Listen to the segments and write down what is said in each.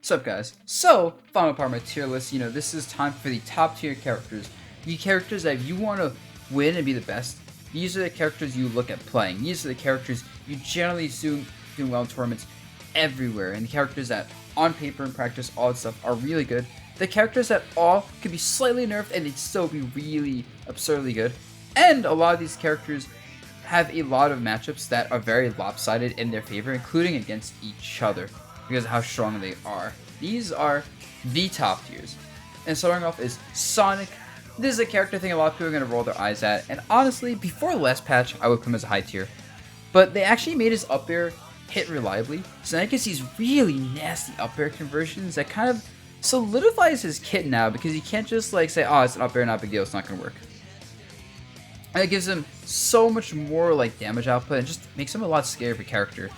Sup guys, so final part of my tier list, this is time for the top tier characters. The characters that if you want to win and be the best, these are the characters you look at playing. These are the characters you generally do well in tournaments everywhere. And the characters that on paper and practice, all that stuff are really good. The characters that all could be slightly nerfed and they'd still be really absurdly good. And a lot of these characters have a lot of matchups that are very lopsided in their favor, including against each other, because of how strong they are. These are the top tiers. And starting off is Sonic. This is a character I think a lot of people are going to roll their eyes at. And honestly, before the last patch, I would put him as a high tier. But they actually made his up air hit reliably. So now he gets these really nasty up air conversions that kind of solidifies his kit now, because he can't just like say, oh, it's an up air, not a big deal, it's not going to work. And it gives him so much more like damage output and just makes him a lot scarier of a character.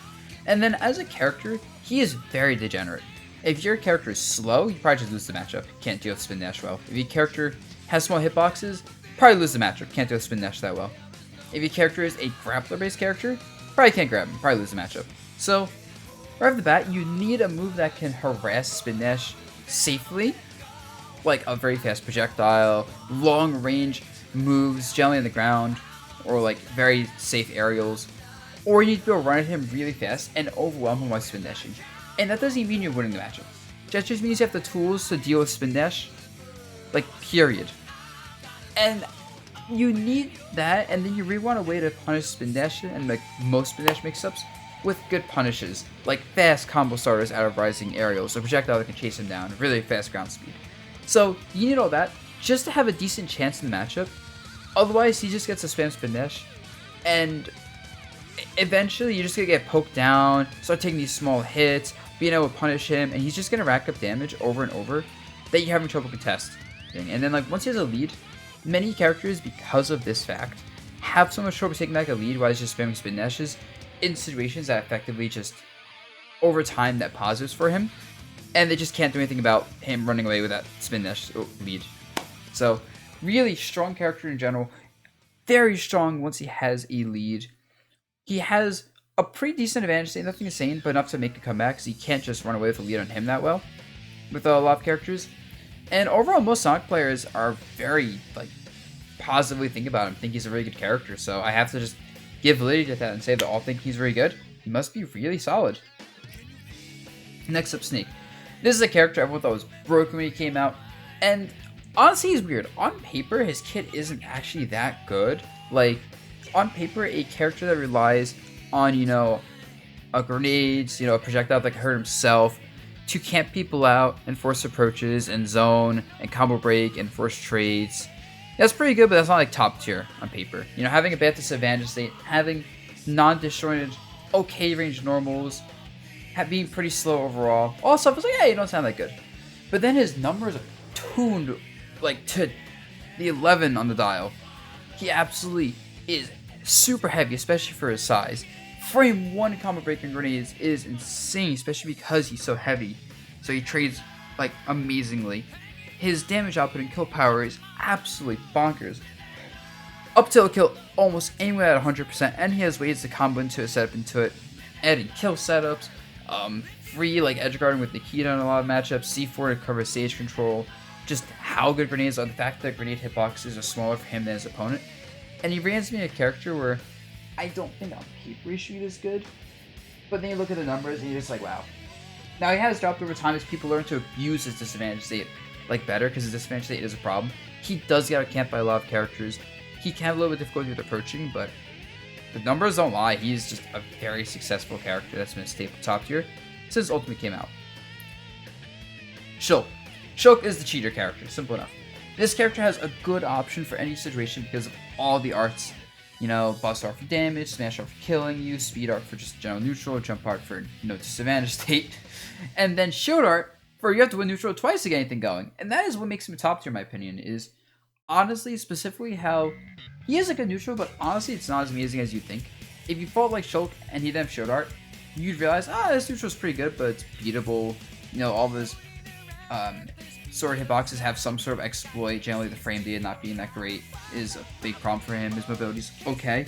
And then as a character, he is very degenerate. If your character is slow, you probably just lose the matchup. Can't deal with spin dash well. If your character has small hitboxes, probably lose the matchup. Can't deal with spin dash that well. If your character is a grappler based character, probably can't grab him. Probably lose the matchup. So right off the bat, you need a move that can harass spin dash safely, like a very fast projectile, long range moves generally on the ground, or like very safe aerials. Or you need to be able to run at him really fast and overwhelm him while spin dashing. And that doesn't even mean you're winning the matchup. That just means you have the tools to deal with spin dash. Like, period. And you need that, and then you really want a way to punish spin dash, and like most spin dash mix-ups, with good punishes. Like fast combo starters out of rising aerials, or projectile that can chase him down, really fast ground speed. So, you need all that just to have a decent chance in the matchup. Otherwise, he just gets to spam spin dash, and eventually you're just gonna get poked down, start taking these small hits, being able to punish him, and he's just gonna rack up damage over and over that you're having trouble contesting. And then like once he has a lead, many characters, because of this fact, have so much trouble taking back a lead while he's just spamming spin dashes in situations that effectively just over time net positives for him, and they just can't do anything about him running away with that spin dash lead. So really strong character in general, very strong once he has a lead. He has a pretty decent advantage state, nothing insane, but enough to make a comeback, so you can't just run away with a lead on him that well with a lot of characters. And overall, most Sonic players are very like positively think about him, think he's a really good character, so I have to just give validity to that and say that all think he's very good. He must be really solid. Next up, Snake. This is a character everyone thought was broken when he came out, and honestly, he's weird. On paper, his kit isn't actually that good. Like, on paper, a character that relies on, a grenades, a projectile that can hurt himself, to camp people out and force approaches and zone and combo break and force trades. That's pretty good, but that's not like top tier on paper. Having a bad disadvantage state, having non-disjointed, okay range normals, being pretty slow overall, all stuff is like, hey, you don't sound that good. But then his numbers are tuned like to the 11 on the dial. He absolutely is super heavy, especially for his size. Frame 1 combo breaking grenades is insane, especially because he's so heavy. So he trades like amazingly. His damage output and kill power is absolutely bonkers. Up till kill almost anywhere at 100%, and he has ways to combo into it, set up into it, adding kill setups, free like edge guarding with Nikita in a lot of matchups, C4 to cover stage control. Just how good grenades are. The fact that grenade hitboxes are smaller for him than his opponent. And he reminds me of a character where I don't think on paper he should be this good, but then you look at the numbers and you're just like, wow. Now he has dropped over time as people learn to abuse his disadvantage state like better, because his disadvantage state is a problem. He does get outcamped by a lot of characters. He can have a little bit of difficulty with approaching, but the numbers don't lie. He's just a very successful character that's been a staple top tier since Ultimate came out. Shulk. Shulk is the cheater character, simple enough. This character has a good option for any situation because of all the arts. Bust art for damage, smash art for killing you, speed art for just general neutral, jump art for disadvantage state, and then shield art for you have to win neutral twice to get anything going. And that is what makes him a top tier, in my opinion, is honestly, specifically how he is a good neutral, but honestly, it's not as amazing as you think. If you fought like Shulk and he didn't have shield art, you'd realize, this neutral's pretty good, but it's beatable. All of his sword hitboxes have some sort of exploit. Generally, the frame data not being that great is a big problem for him. His mobility's okay.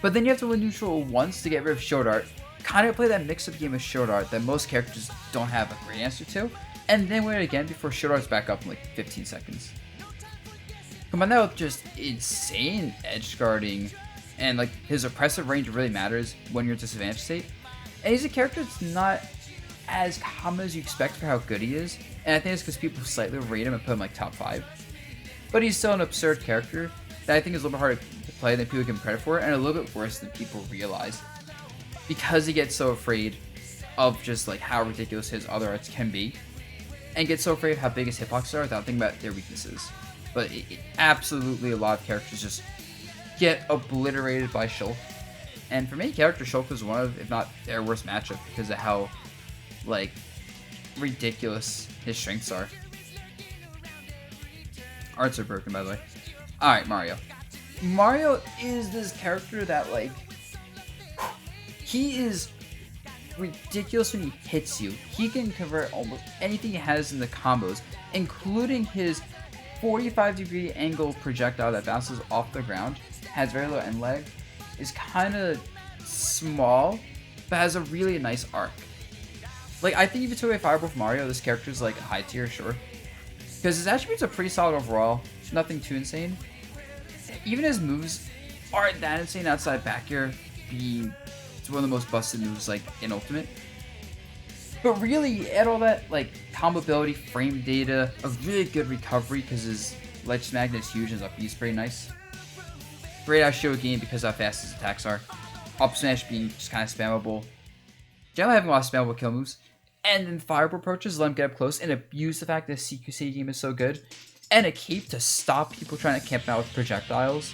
But then you have to win neutral once to get rid of shield art. kind of play that mix-up game of Shield Art that most characters don't have a great answer to, and then win it again before Shield Art's back up in like 15 seconds. Combine that with just insane edge guarding, and like his oppressive range really matters when you're in disadvantage state. And he's a character that's not as common as you expect for how good he is, and I think it's because people slightly rate him and put him like top 5. But he's still an absurd character that I think is a little bit harder to play than people give him credit for, and a little bit worse than people realize. Because he gets so afraid of just like how ridiculous his other arts can be, and gets so afraid of how big his hitboxes are without thinking about their weaknesses. But absolutely a lot of characters just get obliterated by Shulk. And for many characters, Shulk is one of, if not their worst matchup because of how like ridiculous his strengths are. Arts are broken, by the way. Alright, Mario. Mario is this character that like he is ridiculous when he hits you. He can convert almost anything he has in the combos, including his 45-degree angle projectile that bounces off the ground, has very low end lag, is kind of small, but has a really nice arc. Like, I think if you took away Fireball from Mario, this character is like high tier, sure. Because his attributes are pretty solid overall, nothing too insane. Even his moves aren't that insane outside back air being one of the most busted moves like in Ultimate. But really, add all that like combo ability, frame data, a really good recovery because his ledge magnet is huge and his up B is pretty nice. Great out shield game because of how fast his attacks are. Up smash being just kind of spammable. Generally having a lot of spammable kill moves. And then Fireball approaches, let him get up close and abuse the fact that his CQC game is so good. And a cape to stop people trying to camp out with projectiles.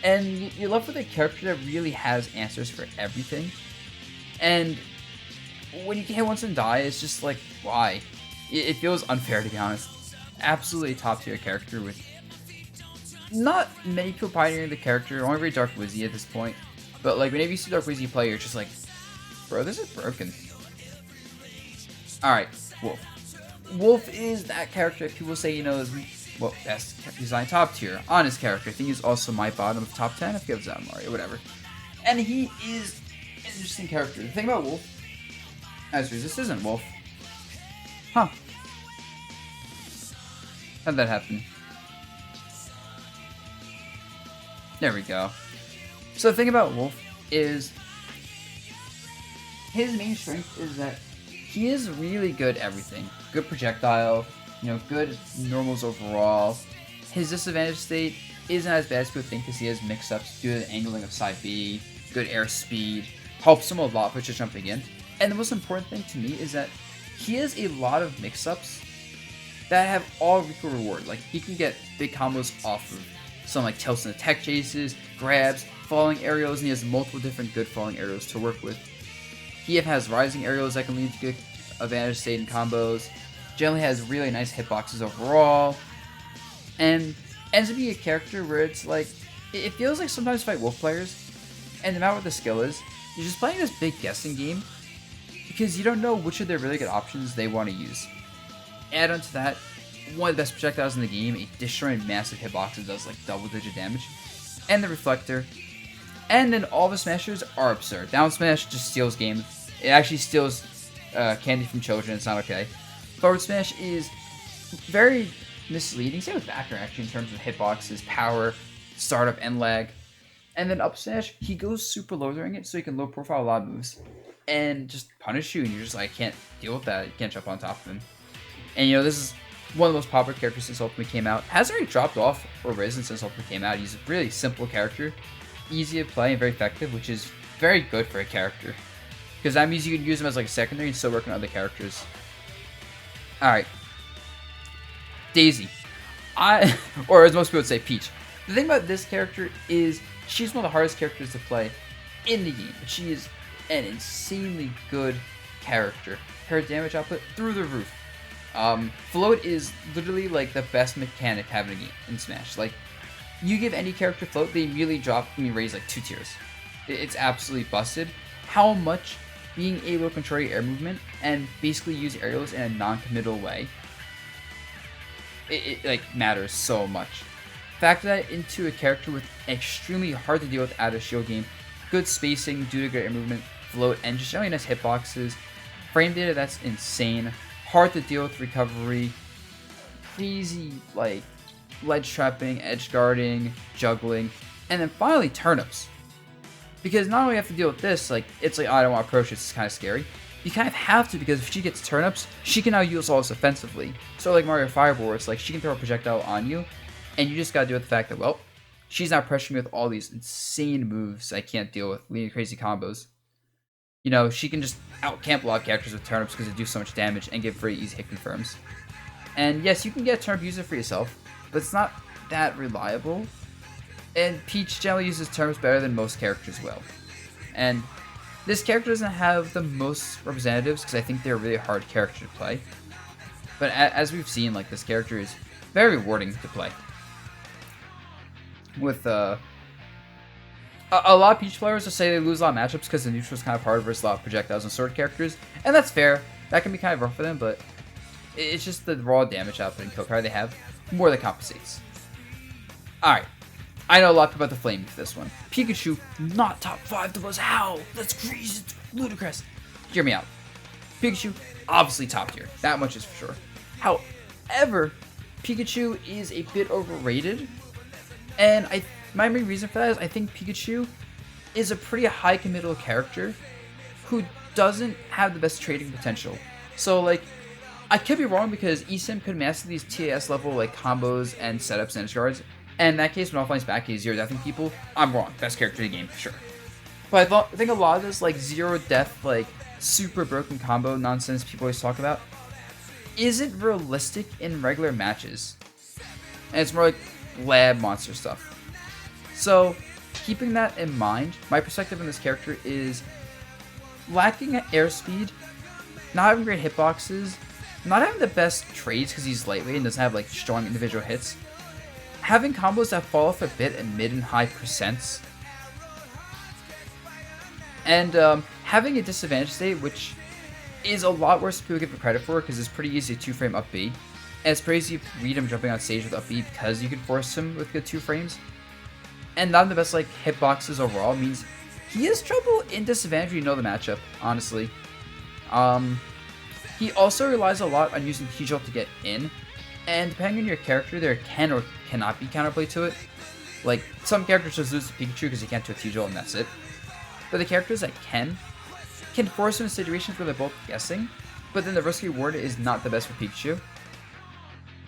And you're left with a character that really has answers for everything. And when you can hit once and die, it's just like, why? It feels unfair, to be honest. Absolutely top tier character with not many people pioneering the character, only very Dark Wizzy at this point. But like whenever you see Dark Wizzy play, you're just like, bro, this is broken. Alright, Wolf. Wolf is that character that people say, you know, is, well, best design top tier. Honest character. I think he's also my bottom of top 10 if you have that Mario, whatever. And he is an interesting character. The thing about Wolf, as this isn't Wolf. Huh. How'd that happen? There we go. So the thing about Wolf is his main strength is that he is really good at everything. Good projectile, you know, good normals overall. His disadvantage state isn't as bad as people think because he has mix-ups due to the angling of side B, good air speed, helps him a lot for just jumping in. And the most important thing to me is that he has a lot of mix-ups that have all equal reward. Like, he can get big combos off of some like tilts and tech chases, grabs, falling aerials, and he has multiple different good falling aerials to work with. He has rising aerials that can lead to good advantage state and combos. Generally has really nice hitboxes overall. And ends up being a character where it's like, it feels like sometimes fight Wolf players, and no matter what the skill is, you're just playing this big guessing game because you don't know which of their really good options they want to use. Add on to that, one of the best projectiles in the game, a destroying massive hitbox that does like double-digit damage, and the reflector. And then all the smashers are absurd. Down smash just steals game. It actually steals candy from children. It's not okay. Forward smash is very misleading. Same with backer actually in terms of hitboxes, power, startup, and lag. And then up smash, he goes super low during it, so he can low profile a lot of moves and just punish you. And you're just like, I can't deal with that. You can't jump on top of him. And you know, this is one of the most popular characters since Ultimate came out. Hasn't really dropped off or risen since Ultimate came out. He's a really simple character, easy to play and very effective, which is very good for a character. Because that means you can use him as like a secondary and still work on other characters. Alright. Daisy. Or as most people would say, Peach. The thing about this character is she's one of the hardest characters to play in the game. But she is an insanely good character. Her damage output through the roof. Float is literally like the best mechanic having a game in Smash. Like, you give any character float, they immediately drop and raise like 2 tiers. It's absolutely busted. How much being able to control your air movement and basically use aerials in a non-committal way, it like matters so much. Factor that into a character with extremely hard to deal with out of shield game, good spacing due to good air movement, float, and just generally nice hitboxes. Frame data that's insane. Hard to deal with recovery. Crazy, like, ledge trapping, edge guarding, juggling, and then finally turnips. Because not only have to deal with this, like, it's like, oh, I don't want to approach it, it's kind of scary. You kind of have to, because if she gets turnips, she can now use all this offensively. So like Mario Fireball, it's like she can throw a projectile on you, and you just gotta deal with the fact that, well, she's not pressuring me with all these insane moves I can't deal with, leading to crazy combos. You know, she can just out-camp a lot of characters with turnips because they do so much damage and give very easy hit confirms. And yes, you can get a turnip user for yourself, but it's not that reliable. And Peach generally uses turnips better than most characters will. And this character doesn't have the most representatives because I think they're a really hard character to play. But as we've seen, like, this character is very rewarding to play. With a lot of Peach players will say they lose a lot of matchups because the neutral is kind of hard versus a lot of projectiles and sword characters, and that's fair. That can be kind of rough for them, but it's just the raw damage output and kill power they have more than compensates. Alright, I know a lot of people about the flame for this one. Pikachu, not top 5 to us. How? That's crazy. It's ludicrous. Hear me out. Pikachu, obviously top tier. That much is for sure. However, Pikachu is a bit overrated. And my main reason for that is I think Pikachu is a pretty high committal character who doesn't have the best trading potential. So, like, I could be wrong because eSIM could master these TAS level, like, combos and setups and edge guards. And in that case, when offline's back, he's 0 deathing people. I'm wrong. Best character in the game, for sure. But I think a lot of this, like, 0 death, like, super broken combo nonsense people always talk about isn't realistic in regular matches. And it's more like lab monster stuff. So, keeping that in mind, my perspective on this character is lacking airspeed, not having great hitboxes, not having the best trades because he's lightweight and doesn't have, like, strong individual hits, having combos that fall off a bit at mid and high percents, and having a disadvantage state, which is a lot worse than people give it credit for because it's pretty easy to 2-frame up B. And it's pretty easy to read him jumping on stage with up B because you can force him with good 2 frames. And not the best, like, hitboxes overall means he has trouble in disadvantage when you know the matchup, honestly. He also relies a lot on using T-Jolt to get in, and depending on your character, there can or cannot be counterplay to it. Like, some characters just lose to Pikachu because he can't do a T-Jolt and that's it. But the characters that can force him in situations where they're both guessing, but then the risk reward is not the best for Pikachu.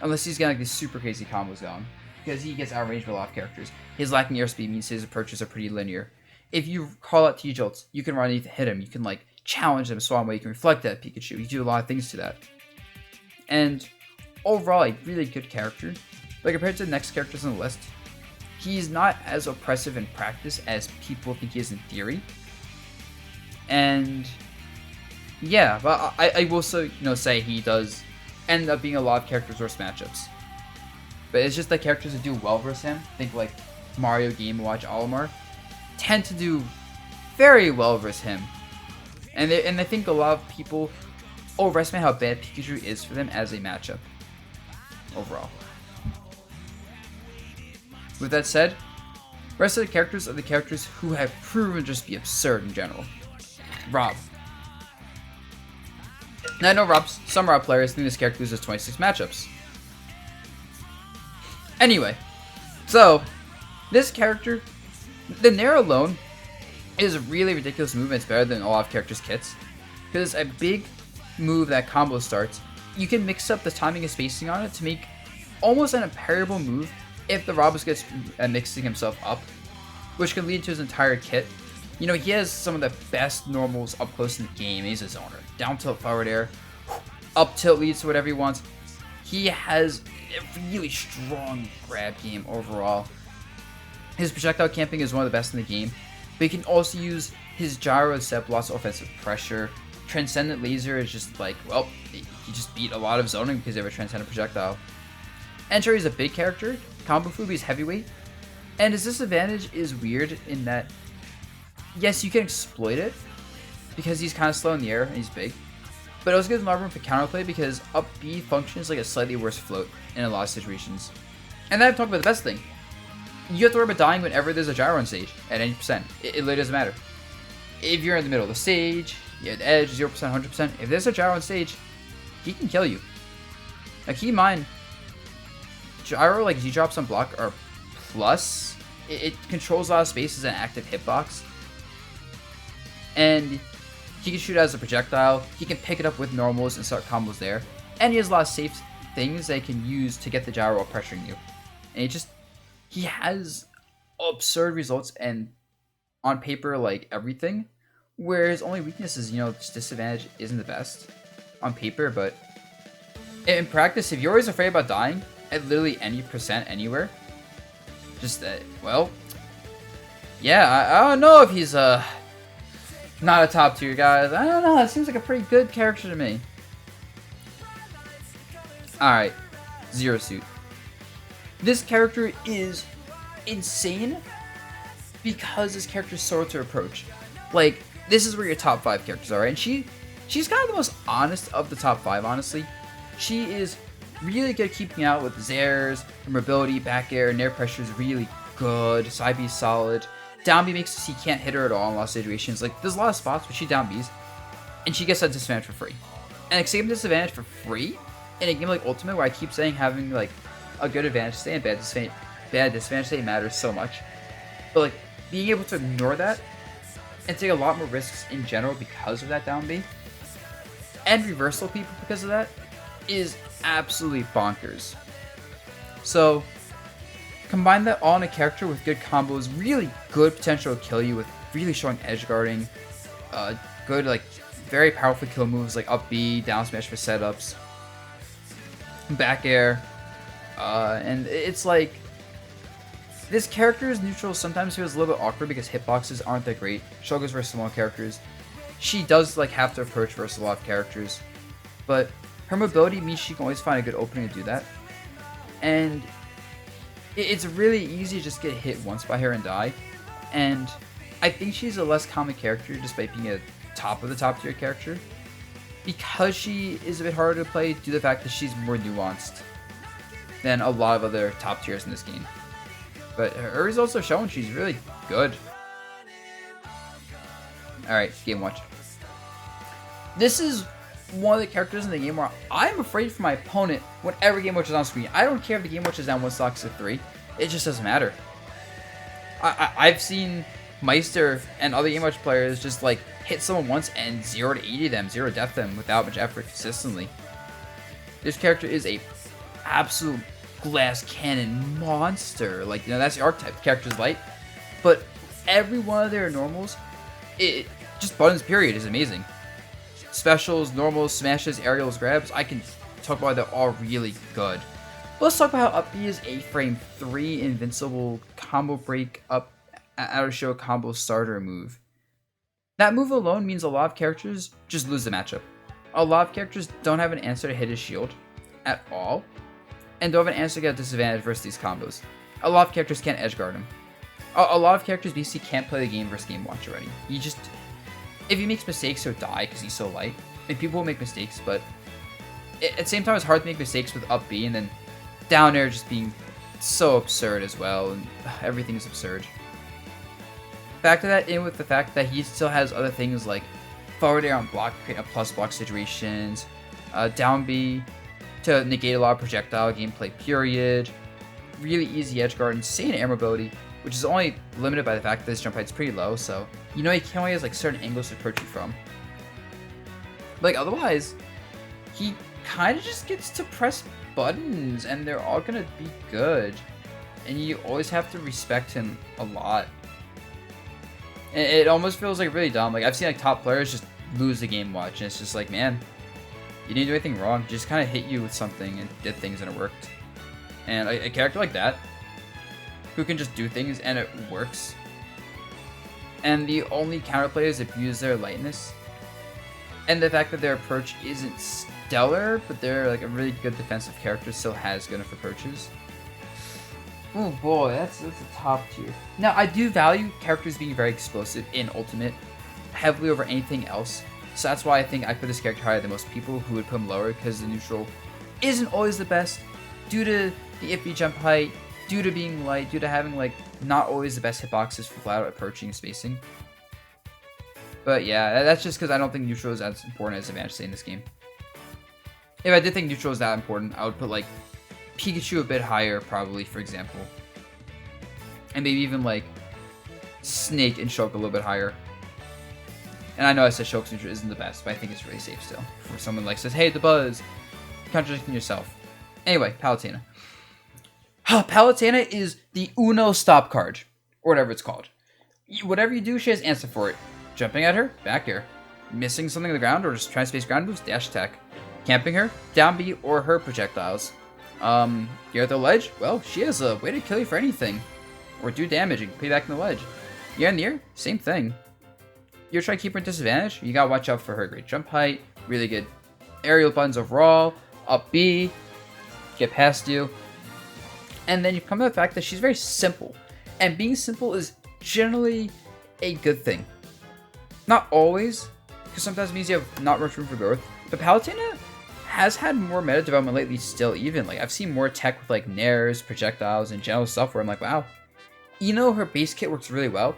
Unless he's got, like, these super crazy combos going. Because he gets outranged by a lot of characters. His lacking airspeed means his approaches are pretty linear. If you call out T-Jolts, you can run underneath to hit him. You can, like, challenge him, swap away. You can reflect that Pikachu. You do a lot of things to that. And overall, a really good character. But compared to the next characters on the list, he's not as oppressive in practice as people think he is in theory. And yeah, but I will also, say he does end up being a lot of characters versus matchups. But it's just that characters that do well versus him, think like Mario, Game & Watch, Olimar, tend to do very well versus him. And I think a lot of people overestimate how bad Pikachu is for them as a matchup overall. With that said, the rest of the characters are the characters who have proven to just be absurd in general. Rob. Now I know some Rob players think this character loses 26 matchups. Anyway, so this character, the Nair alone is a really ridiculous move and it's better than a lot of characters' kits. Because a big move that combo starts, you can mix up the timing and spacing on it to make almost an imparable move if the Robus gets mixing himself up, which can lead to his entire kit. He has some of the best normals up close in the game. He's a zoner. Down tilt, forward air, up tilt leads to whatever he wants. He has a really strong grab game overall. His projectile camping is one of the best in the game, but he can also use his gyro to set up lots of offensive pressure. Transcendent laser is just like, well, he just beat a lot of zoning because they have a transcendent projectile. Entry is a big character. Combo Fubi is heavyweight. And his disadvantage is weird in that, yes, you can exploit it because he's kind of slow in the air and he's big. But it also gives him a lot of room for counterplay because up B functions like a slightly worse float in a lot of situations. And then I'm talking about the best thing. You have to worry about dying whenever there's a gyro on stage at any percent. It literally doesn't matter. if you're in the middle of the stage, you have the edge, 0%, 100%. If there's a gyro on stage, he can kill you. Now keep in mind, gyro, like Z-drops on block are plus. It controls a lot of space as an active hitbox. And he can shoot it as a projectile. He can pick it up with normals and start combos there. And he has a lot of safe things that he can use to get the gyro while pressuring you. And he has absurd results and on paper, like everything. Where his only weakness is, just disadvantage isn't the best on paper, but in practice, if you're always afraid about dying at literally any percent anywhere, just well, yeah, I don't know if he's not a top tier guy. I don't know. It seems like a pretty good character to me. All right, Zero Suit. This character is insane because this character is so hard to approach. Like, this is where your top 5 characters are, right? And she's kind of the most honest of the top 5, honestly. She is really good at keeping out with Zairs, her mobility, back air, and air pressure is really good. Side B is solid. Down B makes it so you can't hit her at all in a lot of situations. Like, there's a lot of spots where she down Bs, and she gets that disadvantage for free. And same disadvantage for free in a game like Ultimate, where I keep saying having like a good advantage state and bad disadvantage state matters so much. But like being able to ignore that and take a lot more risks in general because of that down B and reversal people because of that is absolutely bonkers. So combine that all in a character with good combos, really good potential to kill you with really strong edge guarding, good like very powerful kill moves like up B, down smash for setups, back air, and it's like this character's neutral sometimes feels a little bit awkward because hitboxes aren't that great. Struggles versus small characters. She does like have to approach versus a lot of characters, but her mobility means she can always find a good opening to do that. And it's really easy to just get hit once by her and die. And I think she's a less common character just by being a top of the top tier character, because she is a bit harder to play due to the fact that she's more nuanced than a lot of other top tiers in this game. But her results are showing she's really good. Alright, Game Watch. This is one of the characters in the game where I'm afraid for my opponent whenever Game Watch is on screen. I don't care if the Game Watch is down 1 stock to 3. It just doesn't matter. I've seen Meister and other Game Watch players just like hit someone once and 0 to 80 them, 0 to death them without much effort consistently. This character is a absolute glass cannon monster. Like, that's the archetype. The character's light, but every one of their normals, it just buttons period is amazing. Specials, normals, smashes, aerials, grabs, I can talk about that all really good. But let's talk about how up B is a frame 3 invincible combo break up out of show combo starter move. That move alone means a lot of characters just lose the matchup. A lot of characters don't have an answer to hit his shield at all, and don't have an answer to get a disadvantage versus these combos. A lot of characters can't edge guard him. A lot of characters basically can't play the game versus Game Watch already. If he makes mistakes, he'll die because he's so light. And people will make mistakes, but at the same time, it's hard to make mistakes with up B and then down air just being so absurd as well, and everything is absurd. Factor that in with the fact that he still has other things like forward air on block, creating plus block situations, down B to negate a lot of projectile gameplay period, really easy edge guard, insane air mobility, which is only limited by the fact that his jump height's pretty low, so he only has like certain angles to approach you from. Like otherwise, he kind of just gets to press buttons and they're all gonna be good, and you always have to respect him a lot. And it almost feels like really dumb. Like I've seen like top players just lose the Game Watch, and it's just like, man, you didn't do anything wrong. You just kind of hit you with something and did things and it worked. And a character like that, who can just do things and it works, and the only counterplay is abuse their lightness, and the fact that their approach isn't stellar, but they're like a really good defensive character, still has good enough approaches. Oh boy, that's a top tier. Now, I do value characters being very explosive in Ultimate heavily over anything else, so that's why I think I put this character higher than most people who would put him lower, because the neutral isn't always the best due to the iffy jump height, due to being light, due to having like not always the best hitboxes for flat out approaching and spacing. But yeah, that's just because I don't think neutral is as important as advantage in this game. If I did think neutral is that important, I would put like Pikachu a bit higher, probably, for example. And maybe even like Snake and Shulk a little bit higher. And I know I said Shulk's neutral isn't the best, but I think it's really safe still. For someone like says, hey, Dabuz, contradicting yourself. Anyway, Palutena. Palutena is the Uno stop card, or whatever it's called. Whatever you do, she has answer for it. Jumping at her, back air. Missing something on the ground, or just trying to space ground moves, dash attack. Camping her, down B, or her projectiles. You're at the ledge? Well, she has a way to kill you for anything. Or do damage and put you back in the ledge. You're in the air? Same thing. You're trying to keep her at disadvantage? You gotta watch out for her great jump height, really good aerial buttons overall, up B, get past you. And then you come to the fact that she's very simple. And being simple is generally a good thing. Not always, because sometimes it means you have not much room for growth. But Palutena has had more meta development lately still even. Like, I've seen more tech with like nairs, projectiles, and general stuff where I'm like, wow. You know, her base kit works really well.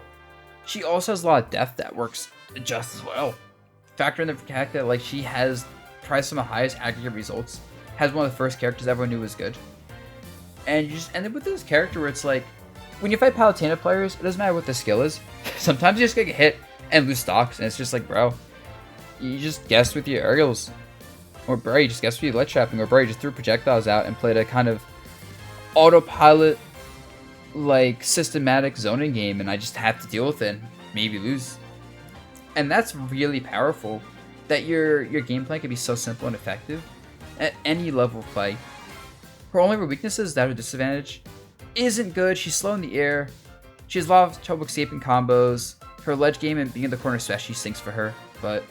She also has a lot of depth that works just as well. Factor in the fact that like she has probably some of the highest aggregate results. Has one of the first characters everyone knew was good. And you just end up with this character where it's like, when you fight Palutena players, it doesn't matter what the skill is. Sometimes you just get hit and lose stocks, and it's just like, bro, you just guessed with your aerials. Or bro, you just guessed with your ledge trapping. Or bro, you just threw projectiles out and played a kind of autopilot, like, systematic zoning game, and I just have to deal with it and maybe lose. And that's really powerful, that your gameplay can be so simple and effective at any level of play. Her only weakness is that her disadvantage isn't good. She's slow in the air. She has a lot of trouble escaping combos. Her ledge game and being in the corner especially stinks for her. But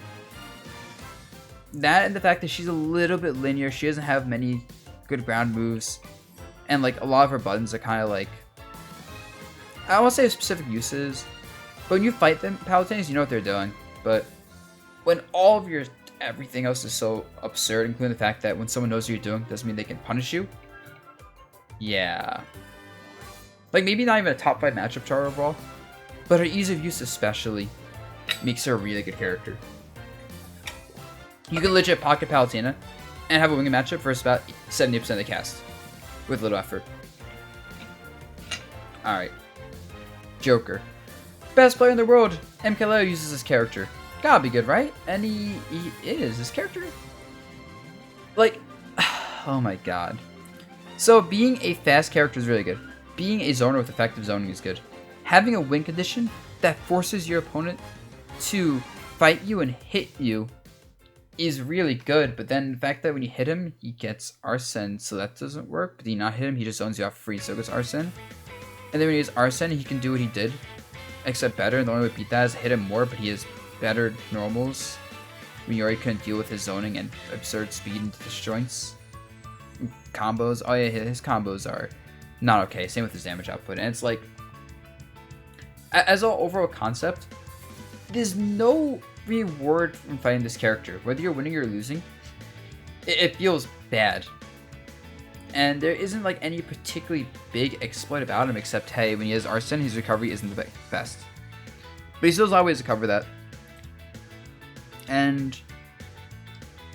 that and the fact that she's a little bit linear. She doesn't have many good ground moves. And like a lot of her buttons are kind of like, I don't want to say specific uses, but when you fight them, Palutenas, you know what they're doing. But when all of your everything else is so absurd, including the fact that when someone knows what you're doing, doesn't mean they can punish you. Yeah. Like, maybe not even a top 5 matchup chart overall, but her ease of use especially makes her a really good character. You can legit pocket Palutena and have a winged matchup for about 70% of the cast with little effort. Alright. Joker. Best player in the world. MKLeo uses this character. Gotta be good, right? And he is. This character? Like, oh my god. So being a fast character is really good. Being a zoner with effective zoning is good. Having a win condition that forces your opponent to fight you and hit you is really good, but then the fact that when you hit him, he gets Arsene, so that doesn't work. But you not hit him, he just zones you off free, so it goes Arsene. And then when he has Arsene, he can do what he did, except better, and the only way to beat that is hit him more, but he has better normals. When you already couldn't deal with his zoning and absurd speed into disjoints. Combos, oh yeah, his combos are not okay, same with his damage output, and it's like, as an overall concept, there's no reward from fighting this character. Whether you're winning or losing, it feels bad. And there isn't like any particularly big exploit about him except, hey, when he has Arsene, his recovery isn't the best. But he still has a lot of ways to cover that. And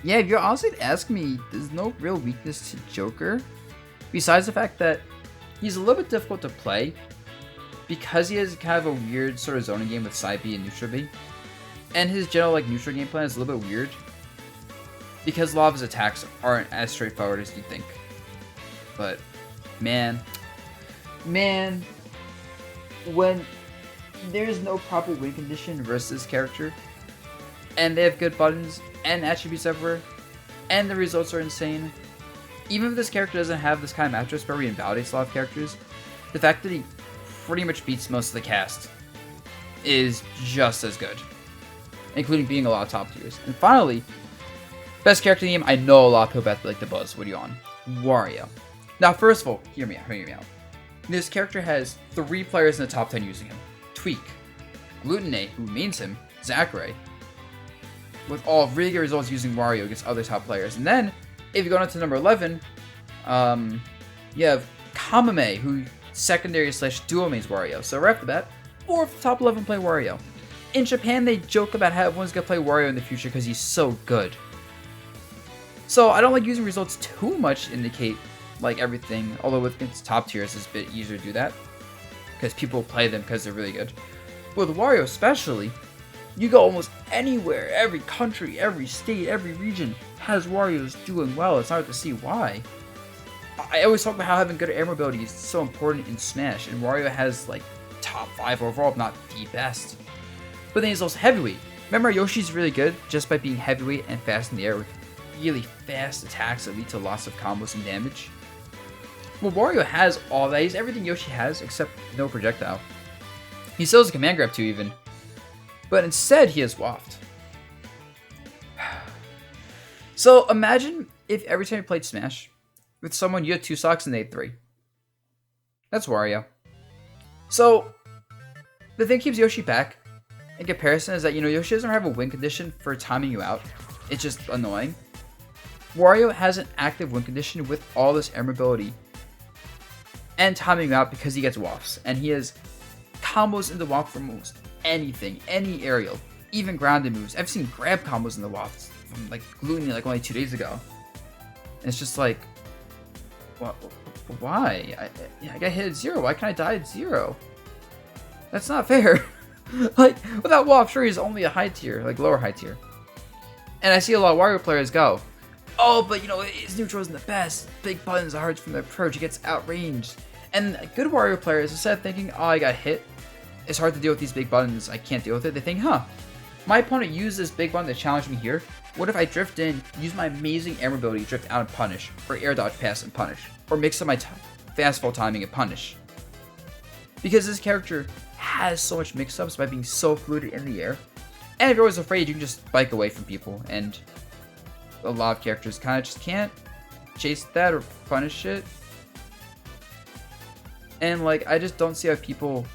yeah, if you're honestly to ask me, there's no real weakness to Joker. Besides the fact that he's a little bit difficult to play because he has kind of a weird sort of zoning game with side B and neutral B. And his general like neutral game plan is a little bit weird because a lot of his attacks aren't as straightforward as you think. But man, when there's no proper win condition versus character, and they have good buttons and attributes everywhere, and the results are insane, even if this character doesn't have this kind of matchups where he invalidates a lot of characters, the fact that he pretty much beats most of the cast is just as good, including being a lot of top tiers. And finally, best character in the game, I know a lot of people bet like Dabuz. What are you on? Wario. Now, first of all, hear me out. This character has 3 players in the top 10 using him. Tweak, Glutenate, who means him, Zachary, with all really good results using Wario against other top players. And then, if you go down to number 11, you have Kamame, who secondary / duo mains Wario. So right off the bat, 4 of the top 11 play Wario. In Japan, they joke about how everyone's gonna play Wario in the future because he's so good. So I don't like using results too much to indicate like everything, although with top tiers it's a bit easier to do that because people play them because they're really good. With Wario especially, you go almost anywhere, every country, every state, every region has Wario's doing well. It's hard to see why. I always talk about how having good air mobility is so important in Smash, and Wario has like top 5 overall, if not the best. But then he's also heavyweight. Remember, Yoshi's really good just by being heavyweight and fast in the air with really fast attacks that lead to lots of combos and damage. Well, Wario has all that. He's everything Yoshi has except no projectile. He still has a command grab too, even. But instead, he has Waft. So imagine if every time you played Smash with someone, you had 2 stocks and they had 3. That's Wario. So the thing keeps Yoshi back in comparison is that, you know, Yoshi doesn't have a win condition for timing you out. It's just annoying. Wario has an active win condition with all this air mobility and timing you out because he gets wafts. And he has combos in the waft for most anything, any aerial, even grounded moves. I've seen grab combos in the wafts from like Gloomy like only 2 days ago. And it's just like, why? I got hit at 0. Why can't I die at 0? That's not fair. Like, without Waft, sure, he's only a high tier, like lower high tier. And I see a lot of Wario players go, oh, but you know, his neutral isn't the best. Big buttons are hard from the approach. He gets outranged. And good Wario players, instead of thinking, oh, I got hit, it's hard to deal with these big buttons, I can't deal with it, they think, huh, my opponent used this big button to challenge me here. What if I drift in, use my amazing air mobility, drift out and punish, or air dodge pass and punish, or mix up my fast fall timing and punish? Because this character has so much mix-ups by being so fluid in the air. And if you're always afraid, you can just bike away from people, and a lot of characters kind of just can't chase that or punish it. And like, I just don't see how people...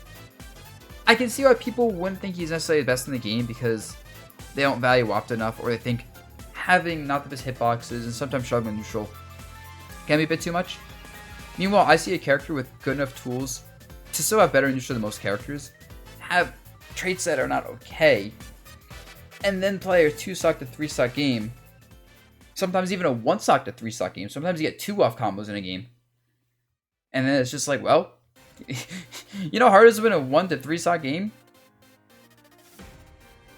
I can see why people wouldn't think he's necessarily the best in the game because they don't value Waft enough, or they think having not the best hitboxes and sometimes struggling neutral can be a bit too much. Meanwhile, I see a character with good enough tools to still have better neutral than most characters, have traits that are not okay, and then play a 2-stock to 3-stock game, sometimes even a 1-stock to 3-stock game. Sometimes you get 2 off combos in a game. And then it's just like, well, you know how hard it is to win a 1 to 3-stock game?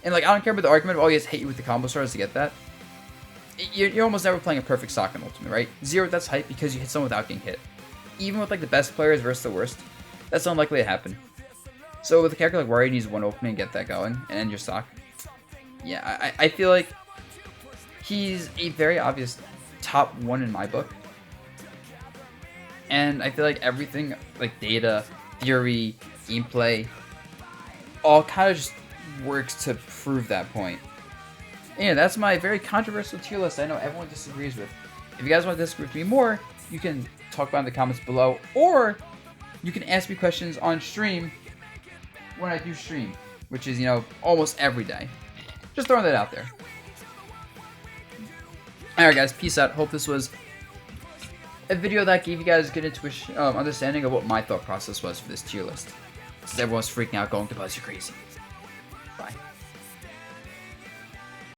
And like, I don't care about the argument of, oh, he has to hit you with the combo stars to get that. You're almost never playing a perfect stock in Ultimate, right? 0, that's hype because you hit someone without getting hit. Even with like the best players versus the worst, that's unlikely to happen. So with a character like Wario, you need 1 opening and get that going, and end your stock. Yeah, I feel like he's a very obvious top 1 in my book. And I feel like everything, like data, theory, gameplay, all kind of just works to prove that point. And yeah, that's my very controversial tier list I know everyone disagrees with. If you guys want to disagree with me more, you can talk about it in the comments below, or you can ask me questions on stream when I do stream, which is, you know, almost every day. Just throwing that out there. Alright guys, peace out. Hope this was a video that gave you guys a good intuition, understanding of what my thought process was for this tier list. Since everyone's freaking out going, Dabuz, you're crazy. Bye.